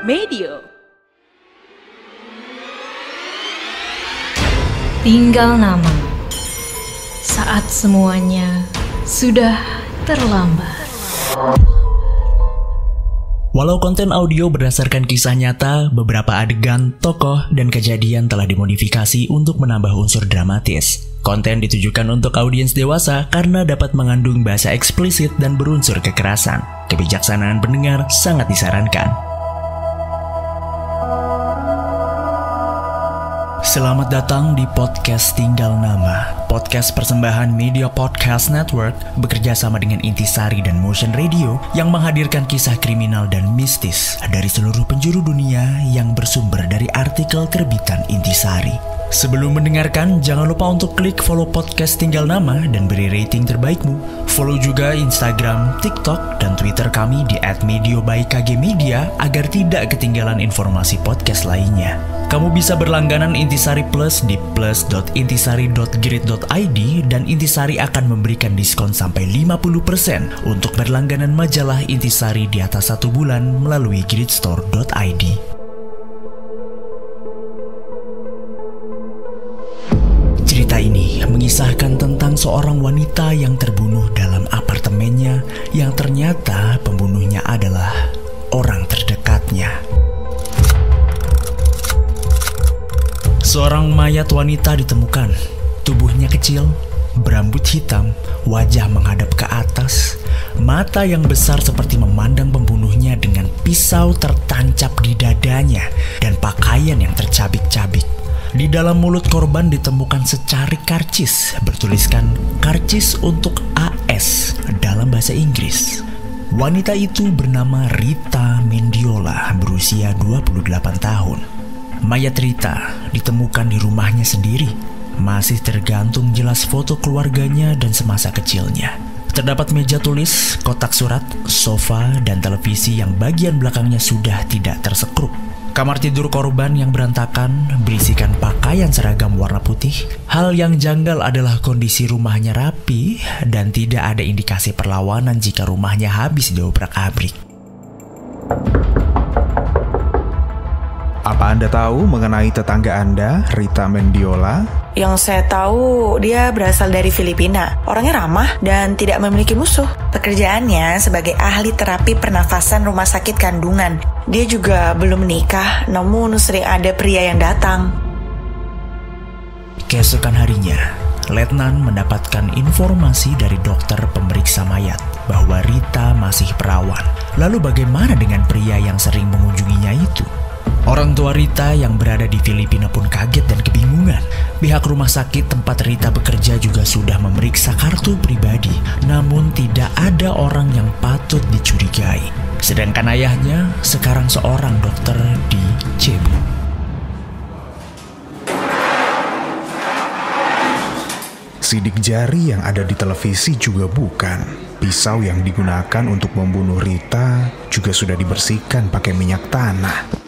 Medio. Tinggal nama. Saat semuanya sudah terlambat. Walau konten audio berdasarkan kisah nyata, beberapa adegan, tokoh, dan kejadian telah dimodifikasi untuk menambah unsur dramatis. Konten ditujukan untuk audiens dewasa karena dapat mengandung bahasa eksplisit dan berunsur kekerasan. Kebijaksanaan pendengar sangat disarankan. Selamat datang di podcast Tinggal Nama. Podcast persembahan Media Podcast Network bekerja sama dengan Intisari dan Motion Radio yang menghadirkan kisah kriminal dan mistis dari seluruh penjuru dunia yang bersumber dari artikel terbitan Intisari. Sebelum mendengarkan, jangan lupa untuk klik follow podcast Tinggal Nama dan beri rating terbaikmu. Follow juga Instagram, TikTok, dan Twitter kami di @medio_by_kg_media agar tidak ketinggalan informasi podcast lainnya. Kamu bisa berlangganan Intisari Plus di plus.intisari.grid.id dan Intisari akan memberikan diskon sampai 50% untuk berlangganan majalah Intisari di atas 1 bulan melalui gridstore.id. Cerita ini mengisahkan tentang seorang wanita yang terbunuh dalam apartemennya yang ternyata pembunuhnya adalah orang terdekatnya. Seorang mayat wanita ditemukan. Tubuhnya kecil, berambut hitam, wajah menghadap ke atas, mata yang besar seperti memandang pembunuhnya dengan pisau tertancap di dadanya, dan pakaian yang tercabik-cabik. Di dalam mulut korban ditemukan secarik karcis bertuliskan karcis untuk AS dalam bahasa Inggris. Wanita itu bernama Rita Mendiola, berusia 28 tahun. Mayat Rita ditemukan di rumahnya sendiri. Masih tergantung jelas foto keluarganya dan semasa kecilnya. Terdapat meja tulis, kotak surat, sofa, dan televisi yang bagian belakangnya sudah tidak tersekrup. Kamar tidur korban yang berantakan berisikan pakaian seragam warna putih. Hal yang janggal adalah kondisi rumahnya rapi dan tidak ada indikasi perlawanan jika rumahnya habis diobrak-abrik. Apa Anda tahu mengenai tetangga Anda, Rita Mendiola? Yang saya tahu, dia berasal dari Filipina. Orangnya ramah dan tidak memiliki musuh. Pekerjaannya sebagai ahli terapi pernafasan rumah sakit kandungan. Dia juga belum menikah, namun sering ada pria yang datang. Keesokan harinya, Letnan mendapatkan informasi dari dokter pemeriksa mayat bahwa Rita masih perawan. Lalu bagaimana dengan pria yang sering mengunjunginya itu? Orang tua Rita yang berada di Filipina pun kaget dan kebingungan. Pihak rumah sakit tempat Rita bekerja juga sudah memeriksa kartu pribadi, namun tidak ada orang yang patut dicurigai. Sedangkan ayahnya sekarang seorang dokter di Cebu. Sidik jari yang ada di televisi juga bukan. Pisau yang digunakan untuk membunuh Rita juga sudah dibersihkan pakai minyak tanah.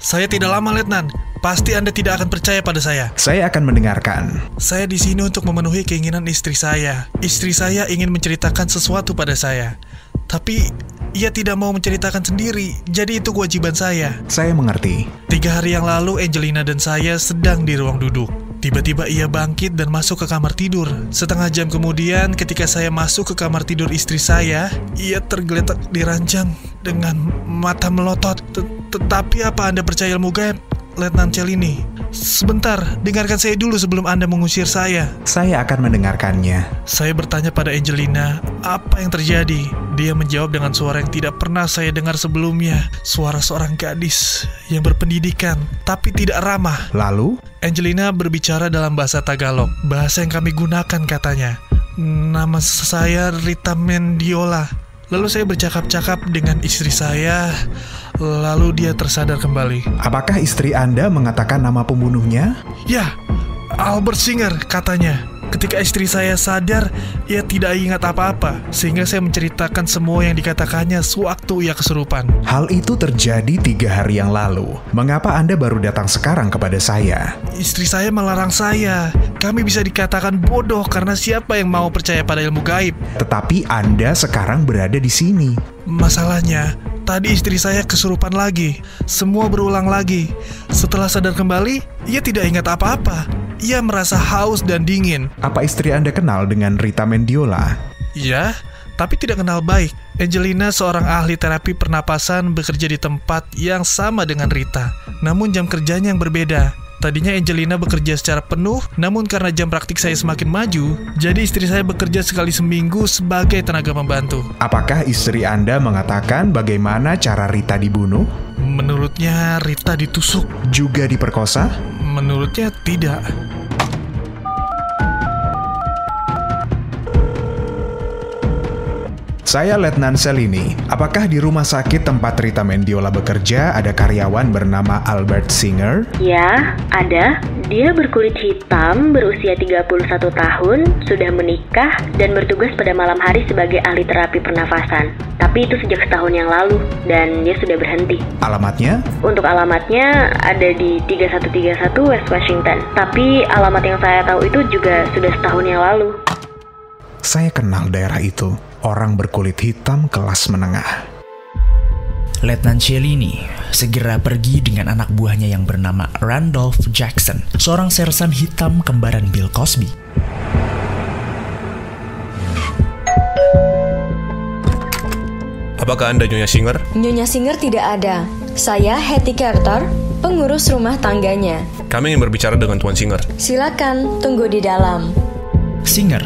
Saya tidak lama, Letnan. Pasti Anda tidak akan percaya pada saya. Saya akan mendengarkan. Saya di sini untuk memenuhi keinginan istri saya. Istri saya ingin menceritakan sesuatu pada saya. Tapi ia tidak mau menceritakan sendiri. Jadi itu kewajiban saya. Saya mengerti. 3 hari yang lalu Angelina dan saya sedang di ruang duduk. Tiba-tiba ia bangkit dan masuk ke kamar tidur. Setengah jam kemudian ketika saya masuk ke kamar tidur istri saya, ia tergeletak di ranjang dengan mata melotot. Tetapi apa Anda percaya ilmu gaib, Letnan Cellini? Sebentar, dengarkan saya dulu sebelum Anda mengusir saya. Saya akan mendengarkannya. Saya bertanya pada Angelina, apa yang terjadi? Dia menjawab dengan suara yang tidak pernah saya dengar sebelumnya. Suara seorang gadis yang berpendidikan, tapi tidak ramah. Lalu? Angelina berbicara dalam bahasa Tagalog, bahasa yang kami gunakan katanya. Nama saya Rita Mendiola. Lalu saya bercakap-cakap dengan istri saya, lalu dia tersadar kembali. Apakah istri Anda mengatakan nama pembunuhnya? Ya, Albert Singer katanya. Ketika istri saya sadar, ia tidak ingat apa-apa, sehingga saya menceritakan semua yang dikatakannya sewaktu ia kesurupan. Hal itu terjadi 3 hari yang lalu. Mengapa Anda baru datang sekarang kepada saya? Istri saya melarang saya. Kami bisa dikatakan bodoh karena siapa yang mau percaya pada ilmu gaib. Tetapi Anda sekarang berada di sini. Masalahnya, tadi istri saya kesurupan lagi. Semua berulang lagi. Setelah sadar kembali, ia tidak ingat apa-apa. Ia merasa haus dan dingin. Apa istri Anda kenal dengan Rita Mendiola? Ya, tapi tidak kenal baik. Angelina seorang ahli terapi pernapasan bekerja di tempat yang sama dengan Rita. Namun jam kerjanya yang berbeda. Tadinya Angelina bekerja secara penuh, namun karena jam praktik saya semakin maju, jadi istri saya bekerja sekali seminggu sebagai tenaga pembantu. Apakah istri Anda mengatakan bagaimana cara Rita dibunuh? Menurutnya Rita ditusuk. Juga diperkosa? Menurutnya tidak. Saya Letnan Selini. Apakah di rumah sakit tempat Rita Mendiola bekerja ada karyawan bernama Albert Singer? Ya, ada. Dia berkulit hitam, berusia 31 tahun, sudah menikah, dan bertugas pada malam hari sebagai ahli terapi pernafasan. Tapi itu sejak setahun yang lalu, dan dia sudah berhenti. Alamatnya? Untuk alamatnya ada di 3131 West Washington. Tapi alamat yang saya tahu itu juga sudah setahun yang lalu. Saya kenal daerah itu. Orang berkulit hitam kelas menengah. Letnan Cellini segera pergi dengan anak buahnya yang bernama Randolph Jackson, seorang sersan hitam kembaran Bill Cosby. Apakah Anda Nyonya Singer? Nyonya Singer tidak ada. Saya Hattie Carter, pengurus rumah tangganya. Kami ingin berbicara dengan Tuan Singer. Silakan tunggu di dalam. Singer,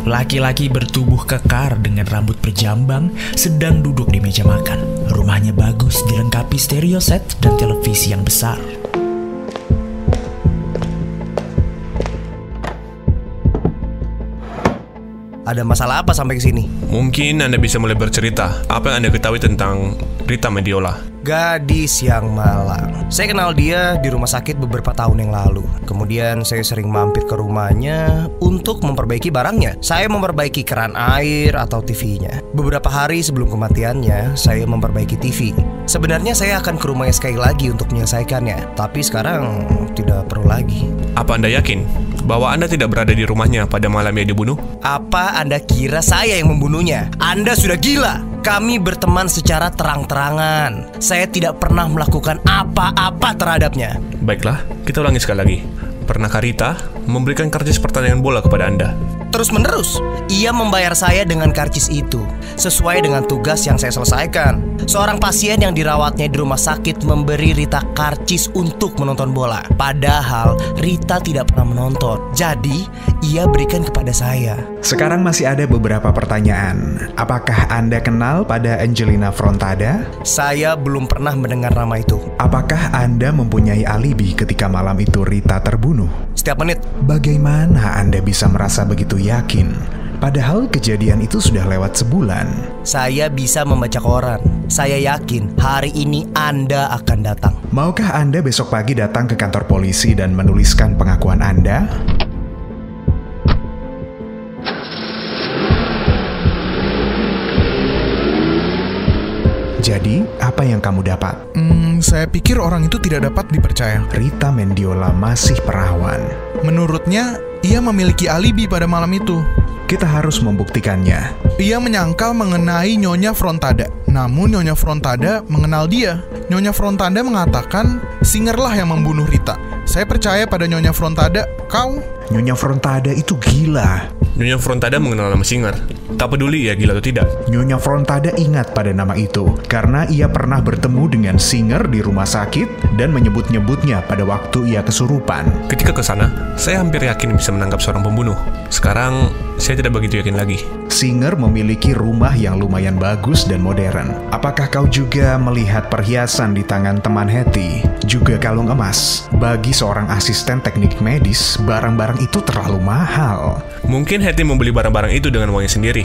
laki-laki bertubuh kekar dengan rambut berjambang, sedang duduk di meja makan. Rumahnya bagus, dilengkapi stereo set dan televisi yang besar. Ada masalah apa sampai ke sini? Mungkin Anda bisa mulai bercerita apa yang Anda ketahui tentang Rita Mendiola. Gadis yang malang. Saya kenal dia di rumah sakit beberapa tahun yang lalu. Kemudian saya sering mampir ke rumahnya untuk memperbaiki barangnya. Saya memperbaiki keran air atau TV-nya. Beberapa hari sebelum kematiannya, saya memperbaiki TV. Sebenarnya saya akan ke rumahnya sekali lagi untuk menyelesaikannya, tapi sekarang tidak perlu lagi. Apa Anda yakin bahwa Anda tidak berada di rumahnya pada malam ia dibunuh? Apa Anda kira saya yang membunuhnya? Anda sudah gila. Kami berteman secara terang-terangan. Saya tidak pernah melakukan apa-apa terhadapnya. Baiklah, kita ulangi sekali lagi. Pernahkah Rita memberikan karcis pertandingan bola kepada Anda? Terus-menerus, ia membayar saya dengan karcis itu, sesuai dengan tugas yang saya selesaikan. Seorang pasien yang dirawatnya di rumah sakit memberi Rita karcis untuk menonton bola. Padahal Rita tidak pernah menonton. Jadi, ia berikan kepada saya. Sekarang masih ada beberapa pertanyaan. Apakah Anda kenal pada Angelina Frontada? Saya belum pernah mendengar nama itu. Apakah Anda mempunyai alibi ketika malam itu Rita terbunuh? Setiap menit. Bagaimana Anda bisa merasa begitu yakin? Padahal kejadian itu sudah lewat sebulan. Saya bisa membaca koran. Saya yakin hari ini Anda akan datang. Maukah Anda besok pagi datang ke kantor polisi dan menuliskan pengakuan Anda? Jadi, apa yang kamu dapat? Saya pikir orang itu tidak dapat dipercaya. Rita Mendiola masih perawan. Menurutnya, ia memiliki alibi pada malam itu. Kita harus membuktikannya. Ia menyangkal mengenai Nyonya Frontada. Namun Nyonya Frontada mengenal dia. Nyonya Frontada mengatakan Singerlah yang membunuh Rita. Saya percaya pada Nyonya Frontada. Kau? Nyonya Frontada itu gila. Nyonya Frontada mengenal nama Singer. Tak peduli ia gila atau tidak. Nyonya Frontada ingat pada nama itu karena ia pernah bertemu dengan Singer di rumah sakit dan menyebut-nyebutnya pada waktu ia kesurupan. Ketika ke sana, saya hampir yakin bisa menangkap seorang pembunuh. Sekarang, saya tidak begitu yakin lagi. Singer memiliki rumah yang lumayan bagus dan modern. Apakah kau juga melihat perhiasan di tangan teman Hattie? Juga kalung emas. Bagi seorang asisten teknik medis, barang-barang itu terlalu mahal. Mungkin Hattie membeli barang-barang itu dengan uangnya sendiri.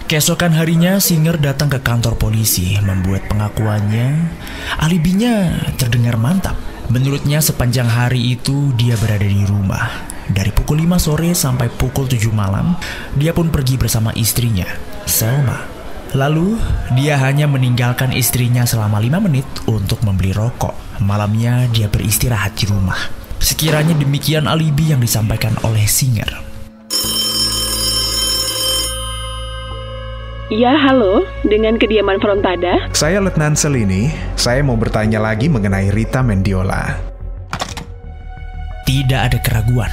Keesokan harinya, Singer datang ke kantor polisi, membuat pengakuannya. Alibinya terdengar mantap. Menurutnya sepanjang hari itu dia berada di rumah. Dari pukul 5 sore sampai pukul 7 malam, dia pun pergi bersama istrinya, Selma. Lalu, dia hanya meninggalkan istrinya selama 5 menit untuk membeli rokok. Malamnya dia beristirahat di rumah. Sekiranya demikian alibi yang disampaikan oleh Singer. Ya, halo, dengan kediaman Frontada. Saya Letnan Selini. Saya mau bertanya lagi mengenai Rita Mendiola. Tidak ada keraguan.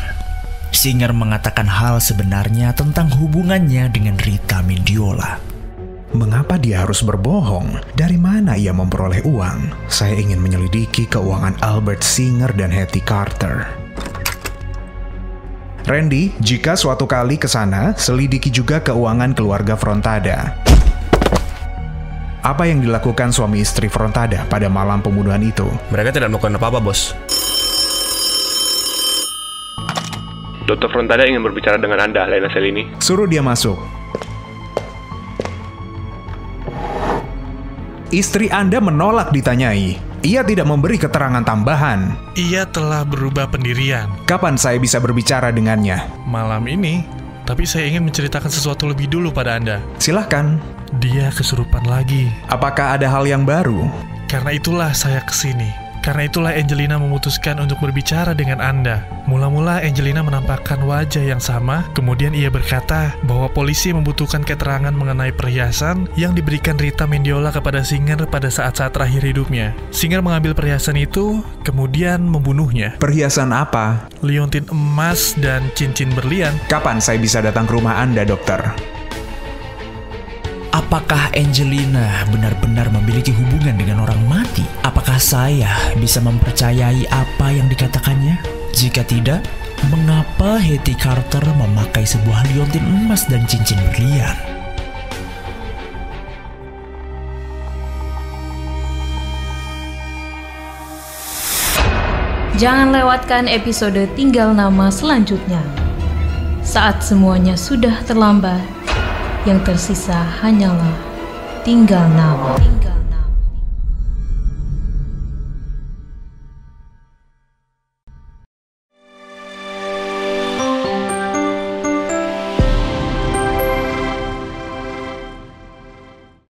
Singer mengatakan hal sebenarnya tentang hubungannya dengan Rita Mendiola. Mengapa dia harus berbohong? Dari mana ia memperoleh uang? Saya ingin menyelidiki keuangan Albert Singer dan Hetty Carter. Randy, jika suatu kali ke sana, selidiki juga keuangan keluarga Frontada. Apa yang dilakukan suami istri Frontada pada malam pembunuhan itu? Mereka tidak melakukan apa-apa, bos. Dr. Frontada ingin berbicara dengan Anda, Lena Selini. Suruh dia masuk. Istri Anda menolak ditanyai. Ia tidak memberi keterangan tambahan. Ia telah berubah pendirian. Kapan saya bisa berbicara dengannya? Malam ini, tapi saya ingin menceritakan sesuatu lebih dulu pada Anda. Silahkan. Dia kesurupan lagi. Apakah ada hal yang baru? Karena itulah saya kesini. Karena itulah Angelina memutuskan untuk berbicara dengan Anda. Mula-mula Angelina menampakkan wajah yang sama, kemudian ia berkata bahwa polisi membutuhkan keterangan mengenai perhiasan yang diberikan Rita Mendiola kepada Singer pada saat-saat terakhir hidupnya. Singer mengambil perhiasan itu, kemudian membunuhnya. Perhiasan apa? Liontin emas dan cincin berlian. Kapan saya bisa datang ke rumah Anda, dokter? Apakah Angelina benar-benar memiliki hubungan dengan orang mati? Apakah saya bisa mempercayai apa yang dikatakannya? Jika tidak, mengapa Hetty Carter memakai sebuah liontin emas dan cincin berlian? Jangan lewatkan episode Tinggal Nama selanjutnya. Saat semuanya sudah terlambat, yang tersisa hanyalah tinggal nama.